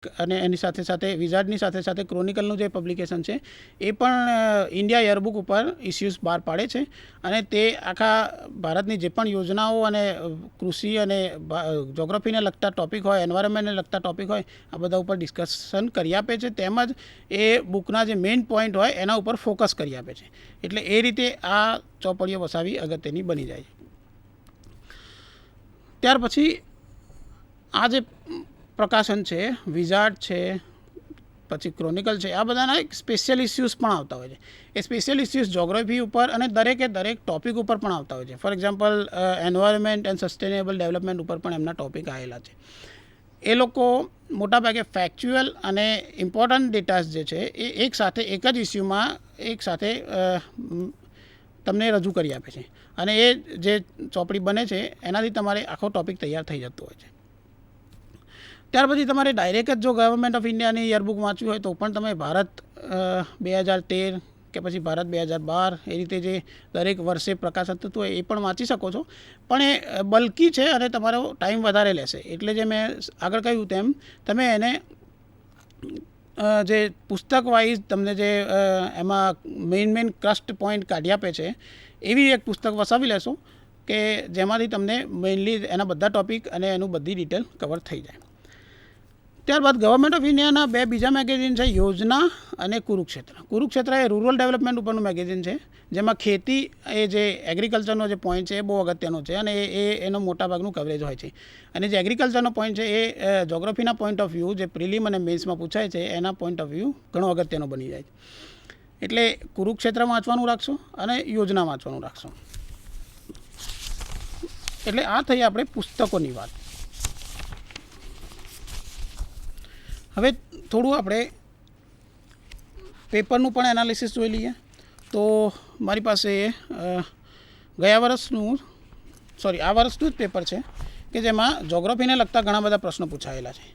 અને એની સાથે સાથે વિઝાર્ડની સાથે સાથે ક્રોનિકલનું જે પબ્લિકેશન છે એ પણ ઇન્ડિયા યરબુક ઉપર ઇસ્યુઝ બહાર પાડે છે અને તે આખા ભારતની જે પણ યોજનાઓ અને કૃષિ અને જોગ્રાફીને લગતા ટૉપિક હોય, એન્વાયરમેન્ટને લગતા ટૉપિક હોય, આ બધા ઉપર ડિસ્કશન કરી આપે છે. તેમજ એ બુકના જે મેઇન પોઈન્ટ હોય એના ઉપર ફોકસ કરી આપે છે. એટલે એ રીતે આ ચોપડીઓ વસાવી અગત્યની બની જાય છે. ત્યાર પછી આ જે પ્રકાશન છે, વિઝાર્ડ છે, પછી ક્રોનિકલ છે, આ બધાના એક સ્પેશિયલ ઇસ્યુઝ પણ આવતા હોય છે. એ સ્પેશિયલ ઇસ્યુઝ જોગ્રાફી ઉપર અને દરેકે દરેક ટૉપિક ઉપર પણ આવતા હોય છે. For example environment and sustainable development ઉપર પણ એમના ટૉપિક આવેલા છે. એ લોકો મોટાભાગે ફેક્ચ્યુઅલ અને ઇમ્પોર્ટન્ટ ડેટાસ જે છે એ એક સાથે એક જ ઇસ્યુમાં એક સાથે તમને રજૂ કરી આપે છે અને એ જે ચોપડી બને છે એનાથી તમારે આખો ટૉપિક તૈયાર થઈ જતો હોય છે. ત્યાર પછી તમારે ડાયરેક્ટ જ જો ગવર્મેન્ટ ઓફ ઇન્ડિયાની યરબુક વાંચવી હોય તો પણ તમે ભારત 2013 કે પછી ભારત 2012 એ રીતે જે દરેક વર્ષે પ્રકાશિત થતું હોય એ પણ વાંચી શકો છો. પણ એ બલ્કી છે અને તમારો ટાઈમ વધારે લેશે. એટલે જે મેં આગળ કહ્યું તેમ તમે એને જે પુસ્તક વાઇઝ તમને જે એમાં મેઇન ક્રસ્ટ પોઈન્ટ કાઢી આપે છે એવી એક પુસ્તક વસાવી લેશો કે જેમાંથી તમને મેઇનલી એના બધા ટૉપિક અને એનું બધી ડિટેલ કવર થઈ જાય. ત્યારબાદ ગવર્મેન્ટ ઓફ ઇન્ડિયાના બે બીજા મેગેઝિન છે, યોજના અને કુરુક્ષેત્ર. કુરુક્ષેત્ર એ રૂરલ ડેવલપમેન્ટ ઉપરનું મેગેઝિન છે, જેમાં ખેતી એ જે એગ્રીકલ્ચરનો જે પોઈન્ટ છે એ બહુ અગત્યનો છે અને એનો મોટાભાગનું કવરેજ હોય છે. અને જે એગ્રીકલ્ચરનો પોઈન્ટ છે એ જોગ્રાફીના પોઈન્ટ ઓફ વ્યૂ જે પ્રિલિમ અને મેન્સમાં પૂછાય છે એના પોઈન્ટ ઓફ વ્યૂ ઘણો અગત્યનો બની જાય છે. એટલે કુરુક્ષેત્ર વાંચવાનું રાખશો અને યોજના વાંચવાનું રાખશો. એટલે આ થઈ આપણે પુસ્તકોની વાત. હવે થોડું આપણે પેપરનું પણ એનાલિસિસ જોઈ લઈએ. તો મારી પાસે આ વર્ષનું જ પેપર છે કે જેમાં જોગ્રાફીને લગતા ઘણા બધા પ્રશ્નો પૂછાયેલા છે.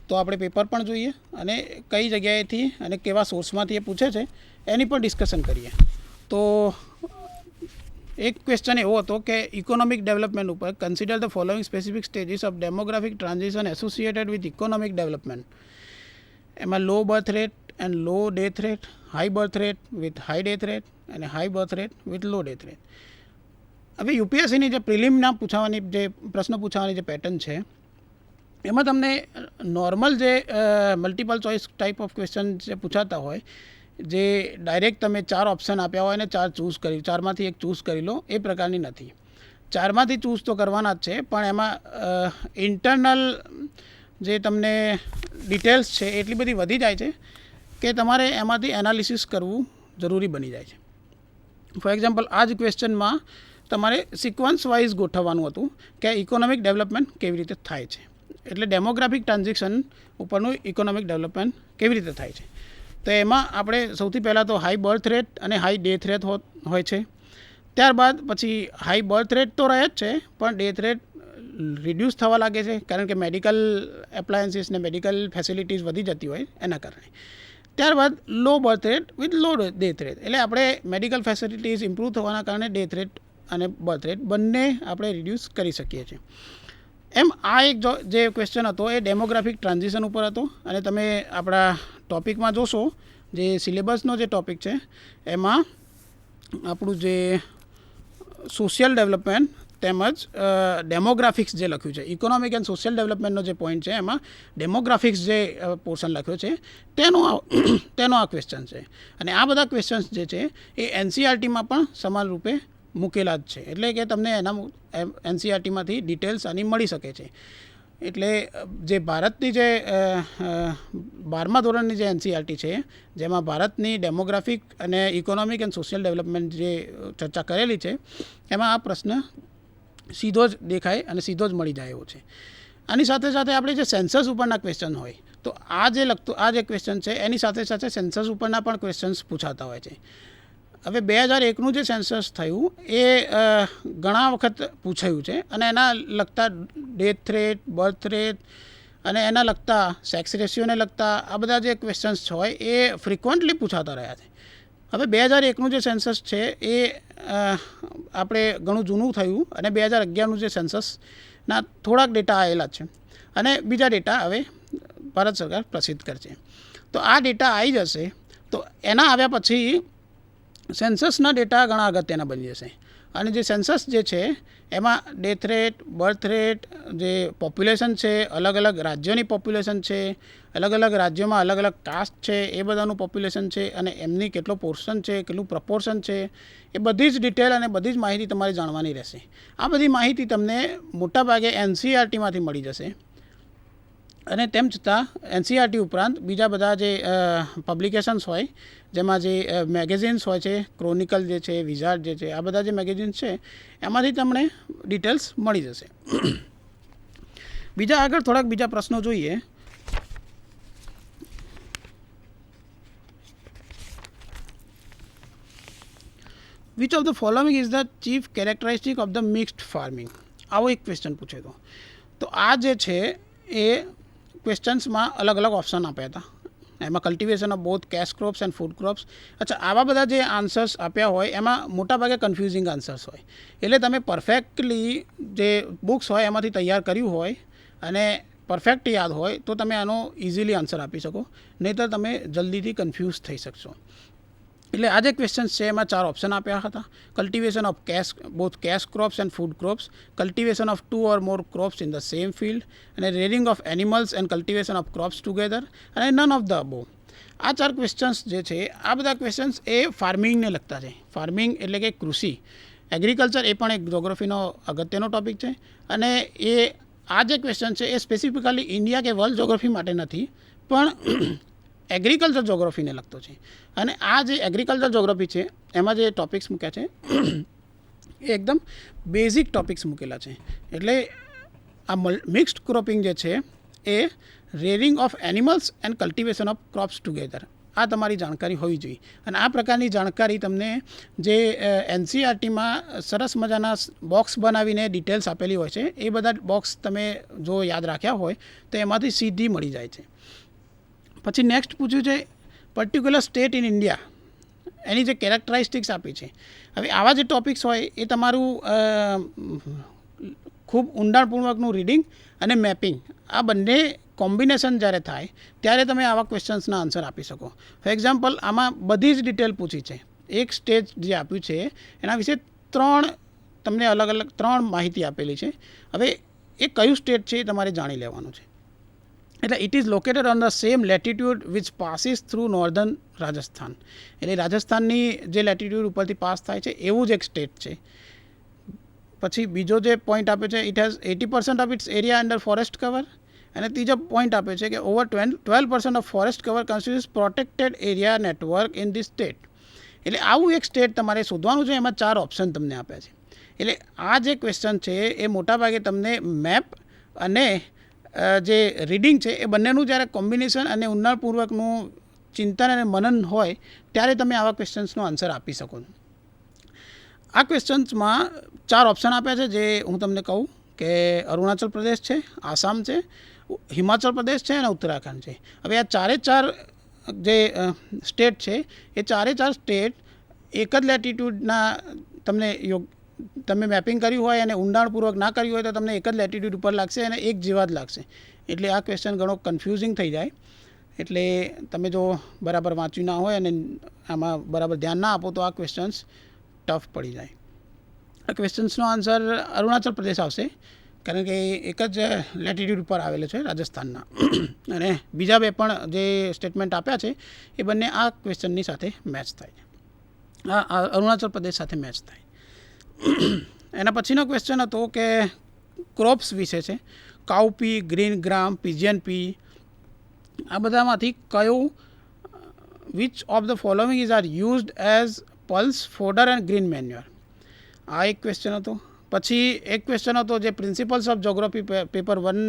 તો આપણે પેપર પણ જોઈએ અને કઈ જગ્યાએથી અને કેવા સોર્સમાંથી એ પૂછે છે એની પણ ડિસ્કશન કરીએ. તો એક ક્વેશ્ચન એવો હતો કે ઇકોનોમિક ડેવલપમેન્ટ ઉપર consider the following specific stages of demographic transition associated with economic development. એમાં low birth rate and low death rate, high birth rate with high death rate અને high birth rate with low death rate. હવે યુપીએસસીની જે પ્રિલિમના પૂછાવાની જે પ્રશ્ન પૂછાવાની જે pattern છે એમાં તમને નોર્મલ જે multiple choice type of question જે પૂછાતા હોય, જે ડાયરેક્ટ તમે 4 ઓપ્શન આપ્યા હોય અને 4માંથી એક ચૂઝ કરી લો એ પ્રકારની નથી. 4માંથી ચૂઝ તો કરવાના જ છે, પણ એમાં ઇન્ટરનલ જે તમને ડિટેલ્સ છે એટલી બધી વધી જાય છે કે તમારે એમાંથી એનાલિસિસ કરવું જરૂરી બની જાય છે. ફોર એક્ઝામ્પલ આ જ ક્વેશ્ચનમાં તમારે સિક્વન્સ વાઇઝ ગોઠવવાનું હતું કે ઇકોનોમિક ડેવલપમેન્ટ કેવી રીતે થાય છે. એટલે ડેમોગ્રાફિક ટ્રાન્ઝેક્શન ઉપરનું ઇકોનોમિક ડેવલપમેન્ટ કેવી રીતે થાય છે. તો એમાં આપણે સૌથી પહેલાં તો હાઈ બર્થ રેટ અને હાઈ ડેથ રેટ હોય છે. ત્યારબાદ પછી હાઈ બર્થ રેટ તો રહે જ છે, પણ ડેથ રેટ રિડ્યુસ થવા લાગે છે કારણ કે મેડિકલ એપ્લાયન્સીસ ને મેડિકલ ફેસિલિટીઝ વધી જતી હોય એના કારણે. ત્યારબાદ low birth rate with low death rate, એટલે આપણે મેડિકલ ફેસિલિટીઝ ઇમ્પ્રૂવ થવાના કારણે ડેથ રેટ અને બર્થ રેટ બંને આપણે રિડ્યુસ કરી શકીએ છીએ. એમ આ એક જે ક્વેશ્ચન હતો એ ડેમોગ્રાફિક ટ્રાન્ઝિશન ઉપર હતો અને તમે આપણા ટૉપિકમાં જોશો જે સિલેબસનો જે ટૉપિક છે એમાં આપણું જે સોશિયલ ડેવલપમેન્ટ તેમજ ડેમોગ્રાફિક્સ જે લખ્યું છે, ઇકોનોમિક એન્ડ સોશિયલ ડેવલપમેન્ટનો જે પોઈન્ટ છે એમાં ડેમોગ્રાફિક્સ જે પોર્શન લખ્યો છે તેનો આ ક્વેશ્ચન છે. અને આ બધા ક્વેશ્ચન્સ જે છે એ એનસીઆરટીમાં પણ સમાન રૂપે મૂકેલા જ છે. એટલે કે તમને એના એનસીઆરટીમાંથી ડિટેલ્સ આની મળી શકે છે. એટલે જે ભારતની જે 12મા ધોરણની જે એનસીઆરટી છે જેમાં ભારતની ડેમોગ્રાફિક અને ઇકોનોમિક એન્ડ સોશિયલ ડેવલપમેન્ટ જે ચર્ચા કરેલી છે એમાં આ પ્રશ્ન સીધો જ દેખાય અને સીધો જ મળી જાય એવો છે. આની સાથે સાથે આપણે જે સેન્સસ ઉપરના ક્વેશ્ચન હોય તો આ જે ક્વેશ્ચન છે એની સાથે સાથે સેન્સસ ઉપરના પણ ક્વેશ્ચન્સ પૂછાતા હોય છે. હવે 2001નું જે સેન્સસ થયું એ ઘણા વખત પૂછાયું છે અને એના લગતા ડેથ રેટ, બર્થ રેટ અને એના લગતા સેક્સ રેશિયોને લગતા આ બધા જે ક્વેશ્ચન્સ હોય એ ફ્રિકવન્ટલી પૂછાતા રહ્યા છે. હવે 2001નું જે સેન્સસ છે એ આપણે ઘણું જૂનું થયું અને 2011નું જે સેન્સસના થોડાક ડેટા આવેલા છે અને બીજા ડેટા હવે ભારત સરકાર પ્રસિદ્ધ કરશે. તો આ ડેટા આવી જશે. તો એના આવ્યા પછી સેન્સસના ડેટા ઘણા અગત્યના બની જશે. અને જે સેન્સસ જે છે એમાં ડેથ રેટ, બર્થ રેટ, જે પોપ્યુલેશન છે, અલગ અલગ રાજ્યોની પોપ્યુલેશન છે, અલગ અલગ રાજ્યોમાં અલગ અલગ કાસ્ટ છે, એ બધાનું પોપ્યુલેશન છે, અને એમની કેટલો પોર્શન છે, કેટલું પ્રપોર્શન છે, એ બધી જ ડિટેલ અને બધી જ માહિતી તમારે જાણવાની રહેશે. આ બધી માહિતી તમને મોટાભાગે NCERTમાંથી મળી જશે. અને તેમ છતાં NCERT ઉપરાંત બીજા બધા જે પબ્લિકેશન્સ હોય, જેમાં જે મેગેઝિન્સ હોય છે, ક્રોનિકલ જે છે, વિઝાર્ડ જે છે, આ બધા જે મેગેઝિન્સ છે એમાંથી તમને ડિટેલ્સ મળી જશે. બીજા આગળ થોડાક બીજા પ્રશ્નો જોઈએ. Which of the following is the chief characteristic of the mixed farming? આવો એક ક્વેશ્ચન પૂછે તો આ જે છે એ ક્વેશ્ચન્સમાં અલગ અલગ ઓપ્શન આપ્યા હતા. એમાં cultivation of both cash crops and food crops. અચ્છા, આવા બધા જે આન્સર્સ આપ્યા હોય એમાં મોટાભાગે કન્ફ્યુઝિંગ આન્સર્સ હોય. એટલે તમે પરફેક્ટલી જે બુક્સ હોય એમાંથી તૈયાર કર્યું હોય અને પરફેક્ટ યાદ હોય તો તમે આનો ઇઝીલી આન્સર આપી શકો, નહીંતર તમે જલ્દીથી કન્ફ્યુઝ થઈ શકશો. એટલે આ જે ક્વેશ્ચન્સ છે એમાં 4 ઓપ્શન આપ્યા હતા. Cultivation of both cash crops and food crops, cultivation of 2 or more crops in the same field, અને rearing of animals and cultivation of crops together, અને નન ઓફ ધ અબોવ. આ 4 questions જે છે, આ બધા questions એ ફાર્મિંગને લગતા છે. Farming એટલે કે કૃષિ, એગ્રીકલ્ચર એ પણ એક જોગ્રાફીનો અગત્યનો ટોપિક છે. અને આ જે ક્વેશ્ચન છે એ સ્પેસિફિકલી ઇન્ડિયા કે વર્લ્ડ જોગ્રાફી માટે નથી, પણ એગ્રીકલ્ચર જોગ્રાફીને લગતો છે. અને આ જે એગ્રીકલ્ચર જોગ્રાફી છે એમાં જે ટોપિક્સ મૂક્યા છે એ એકદમ બેઝિક ટોપિક્સ મૂકેલા છે. એટલે આ મિક્સ્ડ ક્રોપિંગ જે છે એ rearing of animals and cultivation of crops together, આ તમારી જાણકારી હોવી જોઈએ. અને આ પ્રકારની જાણકારી તમને જે NCERTમાં સરસ મજાના બોક્સ બનાવીને ડિટેલ્સ આપેલી હોય છે, એ બધા બોક્સ તમે જો યાદ રાખ્યા હોય તો એમાંથી સીધી મળી જાય છે. પછી નેક્સ્ટ પૂછ્યું છે પર્ટિક્યુલર સ્ટેટ ઇન ઇન્ડિયા, એની જે કેરેક્ટરિસ્ટિક્સ આપી છે. હવે આવા જે ટોપિક્સ હોય એ તમારું ખૂબ ઊંડાણપૂર્વકનું રીડિંગ અને મેપિંગ, આ બંને કોમ્બિનેશન જ્યારે થાય ત્યારે તમે આવા ક્વેશ્ચન્સના આન્સર આપી શકો. ફોર એક્ઝામ્પલ, આમાં બધી જ ડિટેલ પૂછી છે. એક સ્ટેટ જે આપ્યું છે એના વિશે તમને અલગ અલગ 3 માહિતી આપેલી છે. હવે એ કયું સ્ટેટ છે એ તમારે જાણી લેવાનું છે. એટલે it is located on the same latitude which passes through northern Rajasthan. એટલે રાજસ્થાનની જે લેટિટ્યૂડ ઉપરથી પાસ થાય છે એવું જ એક સ્ટેટ છે. પછી બીજો જે પોઈન્ટ આપે છે, it has 80% of its area under forest cover. અને ત્રીજો પોઈન્ટ આપે છે કે over 12% of forest cover constitutes protected area network in this state. એટલે આવું એક સ્ટેટ તમારે શોધવાનું છે. એમાં 4 ઓપ્શન તમને આપ્યા છે. એટલે આ જે ક્વેશ્ચન છે એ મોટાભાગે તમને મેપ અને જે રીડિંગ છે એ બંનેનું જ્યારે કોમ્બિનેશન અને ઊંડાણપૂર્વકનું ચિંતન અને મનન હોય ત્યારે તમે આવા ક્વેશ્ચન્સનો આન્સર આપી શકો. આ ક્વેશ્ચન્સમાં 4 ઓપ્શન આપ્યા છે, જે હું તમને કહું કે અરુણાચલ પ્રદેશ છે, આસામ છે, હિમાચલ પ્રદેશ છે અને ઉત્તરાખંડ છે. હવે આ 4 જે સ્ટેટ છે એ 4 સ્ટેટ એક જ લેટિટ્યૂડના તમે મેપિંગ કર્યું હોય અને ઊંડાણપૂર્વક ના કર્યું હોય તો તમને એક જ લેટિટ્યૂડ ઉપર લાગશે અને એક જેવા જ લાગશે. એટલે આ ક્વેશ્ચન ઘણો કન્ફ્યુઝિંગ થઈ જાય. એટલે તમે જો બરાબર વાંચ્યું ના હોય અને આમાં બરાબર ધ્યાન ના આપો તો આ ક્વેશ્ચન્સ ટફ પડી જાય. આ ક્વેશ્ચન્સનો આન્સર અરુણાચલ પ્રદેશ આવશે, કારણ કે એક જ લેટિટ્યૂડ ઉપર આવેલો છે રાજસ્થાનના. અને બીજા 2 પણ જે સ્ટેટમેન્ટ આપ્યા છે એ બંને આ ક્વેશ્ચનની સાથે મેચ થાય છે, આ અરુણાચલ પ્રદેશ સાથે મેચ થાય. એના પછીનો ક્વેશ્ચન હતો કે ક્રોપ્સ વિશે છે. કાઉપી, ગ્રીન ગ્રામ, પિજિયન પી, આ બધામાંથી કયું which of the following is are used as pulse fodder and green manure. આ એક ક્વેશ્ચન હતો. પછી એક ક્વેશ્ચન હતો જે પ્રિન્સિપલ્સ ઓફ જોગ્રાફી પેપર 1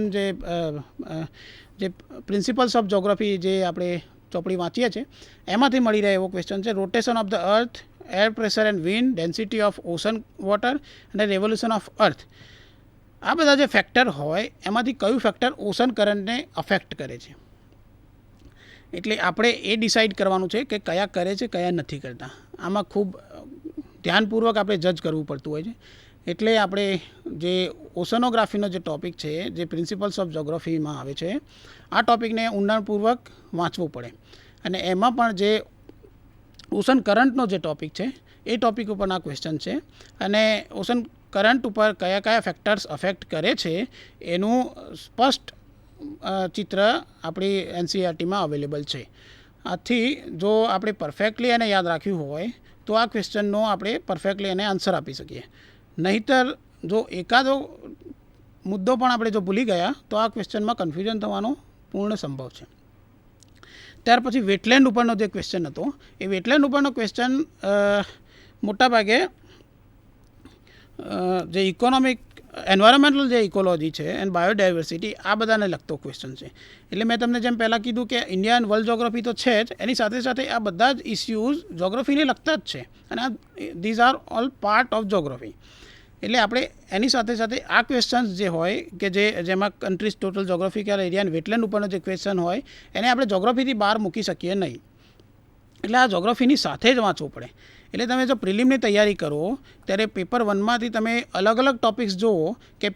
જે પ્રિન્સિપલ્સ ઓફ જોગ્રાફી જે આપણે ચોપડી વાંચીએ છીએ એમાંથી મળી રહે એવો ક્વેશ્ચન છે. Rotation of the earth, air pressure and wind, density of ocean water અને રેવોલ્યુશન ઓફ અર્થ. આ બધા જે ફેક્ટર હોય એમાંથી કયું ફેક્ટર ઓશન કરંટને અફેક્ટ કરે છે. એટલે આપણે એ ડિસાઇડ કરવાનું છે કે કયા કરે છે, કયા નથી કરતા. આમાં ખૂબ ધ્યાનપૂર્વક આપણે જજ કરવું પડતું હોય છે. એટલે આપણે જે ઓશનોગ્રાફીનો જે ટૉપિક છે, જે પ્રિન્સિપલ્સ ઓફ જોગ્રાફીમાં આવે છે, આ ટૉપિકને ઊંડાણપૂર્વક વાંચવું પડે. અને એમાં પણ જે ઓશન કરંટનો જે ટૉપિક છે એ ટૉપિક ઉપરના ક્વેશ્ચન છે. અને ઓશન કરંટ ઉપર કયા કયા ફેક્ટર્સ અફેક્ટ કરે છે એનું સ્પષ્ટ ચિત્ર આપણી એનસીઈઆરટીમાં અવેલેબલ છે. આથી જો આપણે પરફેક્ટલી એને યાદ રાખ્યું હોય તો આ ક્વેશ્ચનનો આપણે પરફેક્ટલી એને આન્સર આપી શકીએ. નહીંતર જો એકાદો મુદ્દો પણ આપણે જો ભૂલી ગયા તો આ ક્વેશ્ચનમાં કન્ફ્યુઝન થવાનો પૂર્ણ સંભવ છે. ત્યાર પછી વેટલેન્ડ ઉપરનો જે ક્વેશ્ચન હતો એ વેટલેન્ડ ઉપરનો ક્વેશ્ચન મોટાભાગે જે ઇકોનોમિક એન્વાયરમેન્ટલ જે ઇકોલોજી છે એન્ડ બાયોડાયવર્સિટી આ બધાને લગતો ક્વેશ્ચન છે. એટલે મેં તમને જેમ પહેલાં કીધું કે ઇન્ડિયા એન્ડ વર્લ્ડ જોગ્રાફી તો છે જ, એની સાથે સાથે આ બધા જ ઇસ્યુઝ જોગ્રાફીને લગતા જ છે. અને આ these are all part of geography. એટલે આપણે એની સાથે સાથે આ ક્વેશ્ચન્સ જે હોય કે જેમાં કન્ટ્રીઝ ટોટલ જોગ્રાફિકલ એરિયા અને વેટલેન્ડ ઉપરનો જે ક્વેશ્ચન હોય એને આપણે જોગ્રાફીથી બહાર મૂકી શકીએ નહીં. એટલે આ જોગ્રાફીની સાથે જ વાંચવું પડે. એટલે તમે જો પ્રિલિમની તૈયારી કરો ત્યારે પેપર 1માંથી તમે અલગ અલગ ટૉપિક્સ જુઓ કે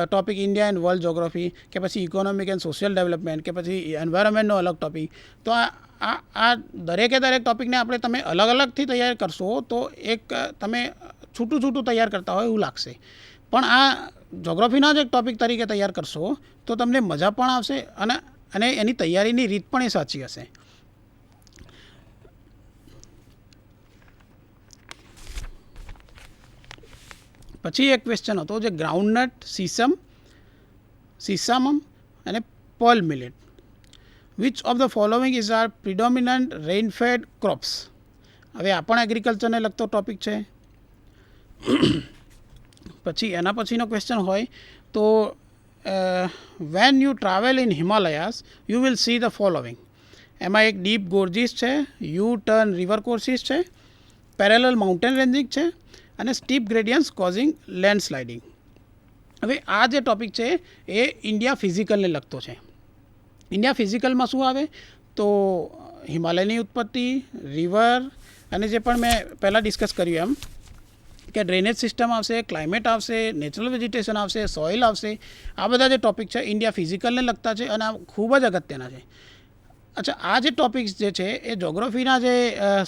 topic India and world geography, કે પછી ઇકોનોમિક એન્ડ સોશિયલ ડેવલપમેન્ટ, કે પછી એન્વાયરમેન્ટનો અલગ ટૉપિક. તો આ દરેકે દરેક ટૉપિકને આપણે તમે અલગ અલગથી તૈયાર કરશો તો એક તમે છૂટું તૈયાર કરતા હોય એવું લાગશે. પણ આ જોગ્રાફીના જ એક ટૉપિક તરીકે તૈયાર કરશો તો તમને મજા પણ આવશે અને એની તૈયારીની રીત પણ એ સાચી હશે. પછી એક ક્વેશ્ચન હતો જે ગ્રાઉન્ડનટ, સિસામમ અને pearl millet. Which of the following is are predominant rainfed crops. હવે આ પણ એગ્રીકલ્ચરને લગતો ટૉપિક છે. પછી એના પછીનો ક્વેશ્ચન હોય તો when you travel in Himalayas you will see the following. એમાં એક ડીપ ગોર્જીસ છે, યુ ટર્ન રિવર કોર્સિસ છે, પેરેલલ માઉન્ટેન રેન્જિંગ છે અને સ્ટીપ ગ્રેડિયન્ટ્સ કોઝિંગ લેન્ડસ્લાઇડિંગ. હવે આ જે ટૉપિક છે એ ઇન્ડિયા ફિઝિકલને લગતો છે. ઇન્ડિયા ફિઝિકલમાં શું આવે તો હિમાલયની ઉત્પત્તિ, રિવર અને જે પણ મેં પહેલાં ડિસ્કસ કર્યું એમ કે ડ્રેનેજ સિસ્ટમ આવશે, ક્લાઇમેટ આવશે, નેચરલ વેજીટેશન આવશે, સોઇલ આવશે. આ બધા જે ટૉપિક છે ઇન્ડિયા ફિઝિકલને લગતા છે અને આ ખૂબ જ અગત્યના છે. અચ્છા, આ જે ટૉપિક્સ જે છે એ જોગ્રાફીના જે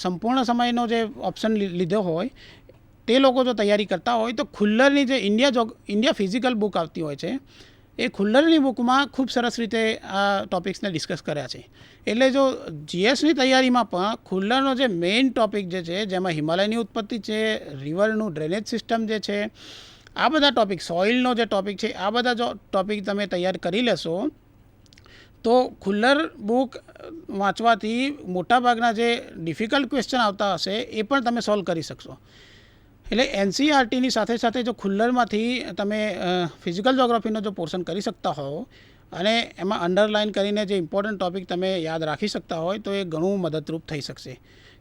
સંપૂર્ણ સમયનો જે ઓપ્શન લીધો હોય તે લોકો જો તૈયારી કરતા હોય તો ખુલ્લરની જે ઇન્ડિયા ફિઝિકલ બુક આવતી હોય છે એ ખુલ્લરની બુકમાં ખૂબ સરસ રીતે આ ટૉપિક્સને ડિસ્કસ કર્યા છે. એટલે જો જીએસની તૈયારીમાં પણ ખુલ્લરનો જે મેઇન ટૉપિક જે છે જેમાં હિમાલયની ઉત્પત્તિ છે, રિવરનું ડ્રેનેજ સિસ્ટમ જે છે, આ બધા ટૉપિક, સોઇલનો જે ટૉપિક છે, આ બધા જો ટૉપિક તમે તૈયાર કરી લેશો તો ખુલ્લર બુક વાંચવાથી મોટાભાગના જે ડિફિકલ્ટ ક્વેશ્ચન આવતા હશે એ પણ તમે સોલ્વ કરી શકશો. એટલે એનસીઈઆરટીની સાથે સાથે જો ખુલ્લરમાંથી તમે ફિઝિકલ જોગ્રાફીનો જો પોર્શન કરી શકતા હો અને એમાં અંડરલાઇન કરીને જે ઇમ્પોર્ટન્ટ ટૉપિક તમે યાદ રાખી શકતા હોય તો એ ઘણું મદદરૂપ થઈ શકશે.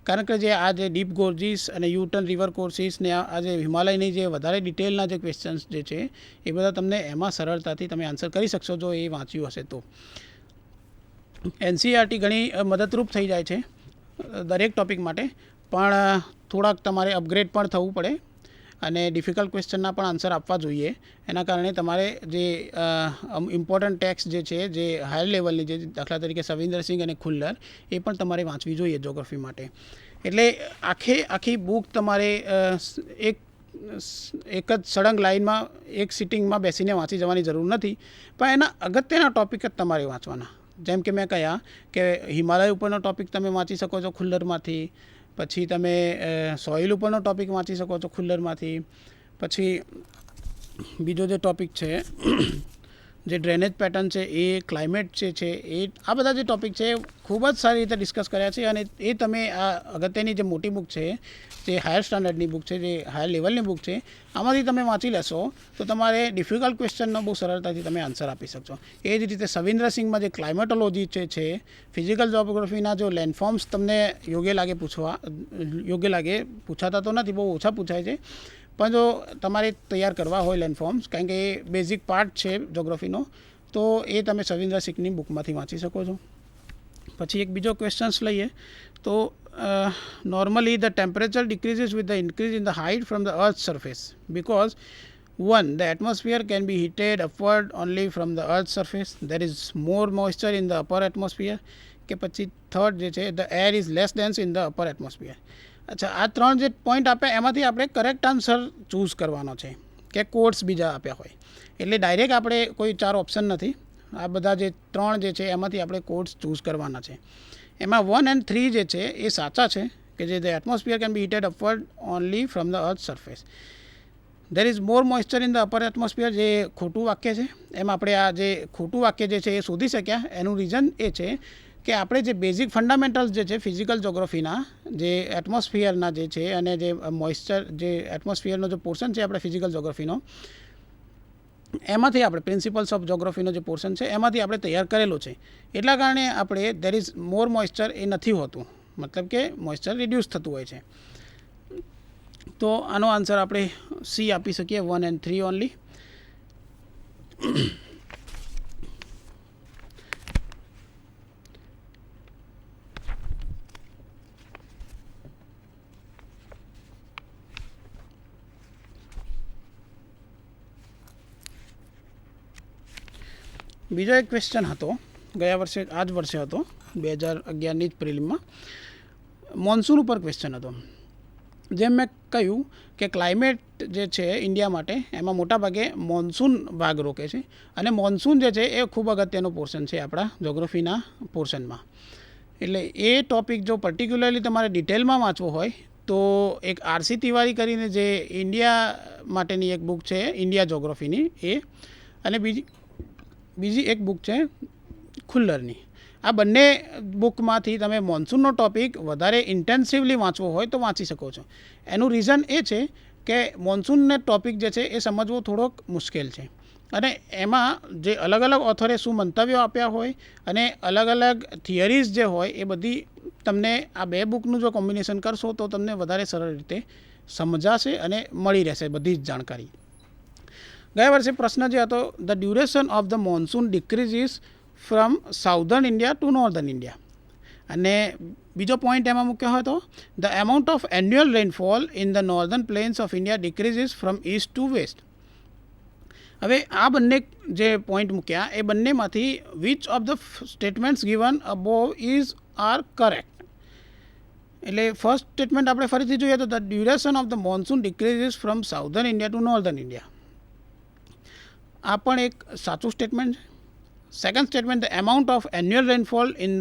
કારણ કે જે આ જે ડીપ ગોર્જીસ અને યુટર્ન રિવર કોર્સિસ ને આ જે હિમાલયની જે વધારે ડિટેલના જે ક્વેશ્ચન્સ જે છે એ બધા તમને એમાં સરળતાથી તમે આન્સર કરી શકશો જો એ વાંચ્યું હશે તો. એનસીઈઆરટી ઘણી મદદરૂપ થઈ જાય છે દરેક ટૉપિક માટે, પણ થોડાક તમારે અપગ્રેડ પણ થવું પડે અને ડિફિકલ્ટ ક્વેશ્ચનના પણ આન્સર આપવા જોઈએ. એના કારણે તમારે જે ઇમ્પોર્ટન્ટ ટેક્સ્ટ જે છે જે હાયર લેવલની જે દાખલા તરીકે સવિન્દરસિંહ અને ખુલ્લર એ પણ તમારે વાંચવી જોઈએ જોગ્રાફી માટે. એટલે આખી બુક તમારે એક જ સળંગ લાઇનમાં એક સિટિંગમાં બેસીને વાંચી જવાની જરૂર નથી, પણ એના અગત્યના ટૉપિક જ તમારે વાંચવાના. જેમ કે મેં કહ્યા કે હિમાલય ઉપરનો ટૉપિક તમે વાંચી શકો છો ખુલ્લરમાંથી, પછી તમે સોઇલ ઉપરનો ટૉપિક વાંચી શકો છો ખુલ્લરમાંથી, પછી બીજો જે ટૉપિક છે જે ડ્રેનેજ પેટર્ન છે એ, ક્લાઇમેટ જે છે એ, આ બધા જે ટૉપિક છે ખૂબ જ સારી રીતે ડિસ્કસ કર્યા છે. અને એ તમે આ અગત્યની જે મોટી બુક છે, જે હાયર સ્ટાન્ડર્ડની બુક છે, જે હાયર લેવલની બુક છે, આમાંથી તમે વાંચી લેશો તો તમારે ડિફિકલ્ટ ક્વેશ્ચનનો બહુ સરળતાથી તમે આન્સર આપી શકશો. એ જ રીતે સવિન્દ્રસિંહમાં જે ક્લાઇમેટોલોજી છે, ફિઝિકલ જોગ્રાફીના જો લેન્ડફોર્મ્સ તમને યોગ્ય લાગે પૂછાતા તો નથી, બહુ ઓછા પૂછાય છે, પણ જો તમારે તૈયાર કરવા હોય લેન્ડફોર્મ્સ, કારણ કે એ બેઝિક પાર્ટ છે જોગ્રાફીનો, તો એ તમે સવિન્દ્રસિંહની બુકમાંથી વાંચી શકો છો. પછી એક બીજો ક્વેશ્ચન્સ લઈએ તો normally the temperature decreases with the increase in the height from the earth surface because one, the atmosphere can be heated upward only from the earth's surface. There is more moisture in the upper atmosphere. કે પછી third જે છે the air is less dense in the upper atmosphere. અચ્છા, આ ત્રણ જે point આપે એમાંથી આપણે કરેક્ટ આન્સર ચૂઝ કરવાનો છે કે કોડ્સ બીજા આપ્યા હોય. એટલે ડાયરેક્ટ આપણે કોઈ 4 ઓપ્શન નથી, આ બધા જે 3 જે છે એમાંથી આપણે કોડ્સ ચૂઝ કરવાના છે. એમાં 1 and 3 જે છે એ સાચા છે કે જે the atmosphere can be heated upward only from the earth surface. There is more moisture in the upper atmosphere જે ખોટું વાક્ય છે. એમાં આપણે આ જે ખોટું વાક્ય જે છે એ શોધી શક્યા. એનું રીઝન એ છે કે આપણે જે બેઝિક ફંડામેન્ટલ્સ જે છે ફિઝિકલ જોગ્રાફીના જે એટમોસ્ફિયરના જે છે અને જે મોઇસ્ચર જે એટમોસ્ફિયરનો જે પોર્શન છે આપણે ફિઝિકલ જોગ્રાફીનો એમાંથી આપણે પ્રિન્સિપલ્સ ઓફ જોગ્રાફીનો જે પોર્શન છે એમાંથી આપણે તૈયાર કરેલો છે. એટલા કારણે આપણે દેર ઇઝ મોર મોઇસ્ચર એ નથી હોતું, મતલબ કે મોઇસ્ચર રિડ્યુસ થતું હોય છે. તો આનો આન્સર આપણે સી આપી શકીએ, 1 and 3 ઓનલી. બીજો એક ક્વેશ્ચન હતો ગયા વર્ષે, આ જ વર્ષે હતો 2011ની જ પ્રિલિમમાં. મોન્સૂન ઉપર ક્વેશ્ચન હતો. જેમ મેં કહ્યું કે ક્લાઇમેટ જે છે ઇન્ડિયા માટે એમાં મોટાભાગે મોન્સૂન ભાગ રોકે છે અને મોન્સૂન જે છે એ ખૂબ અગત્યનો પોર્શન છે આપણા જોગ્રાફીના પોર્શનમાં. એટલે એ ટોપિક જો પર્ટિક્યુલરલી તમારે ડિટેલમાં વાંચવો હોય તો એક આરસી તિવારી કરીને જે ઇન્ડિયા માટેની એક બુક છે ઇન્ડિયા જોગ્રાફીની એ, અને બીજી એક બુક છે ખુલ્લરની. આ બંને બુકમાંથી તમે મોન્સૂનનો ટોપિક વધારે ઇન્ટેન્સિવલી વાંચવો હોય તો વાંચી શકો છો. એનું રીઝન એ છે કે મોન્સૂનનો ટોપિક જે છે એ સમજવો થોડોક મુશ્કેલ છે અને એમાં જે અલગ અલગ ઓથરે શું મંતવ્યો આપ્યા હોય અને અલગ અલગ થિયરીઝ જે હોય એ બધી તમને આ બે બુકનું જો કોમ્બિનેશન કરશો તો તમને વધારે સરળ રીતે સમજાશે અને મળી રહેશે બધી જ જાણકારી. ગયા વર્ષે પ્રશ્ન જે હતો the duration of the monsoon decreases from southern India to northern India. અને બીજો પોઈન્ટ એમાં મૂક્યો હતો the amount of annual rainfall in the northern plains of India decreases from east to west. હવે આ બંને જે પોઈન્ટ મૂક્યા એ બંનેમાંથી which of the statements given above is are correct. એટલે ફર્સ્ટ સ્ટેટમેન્ટ આપણે ફરીથી જોઈએ તો the duration of the monsoon decreases from southern India to northern India. આ પણ એક સાચું સ્ટેટમેન્ટ છે. Second statement the amount of annual rainfall in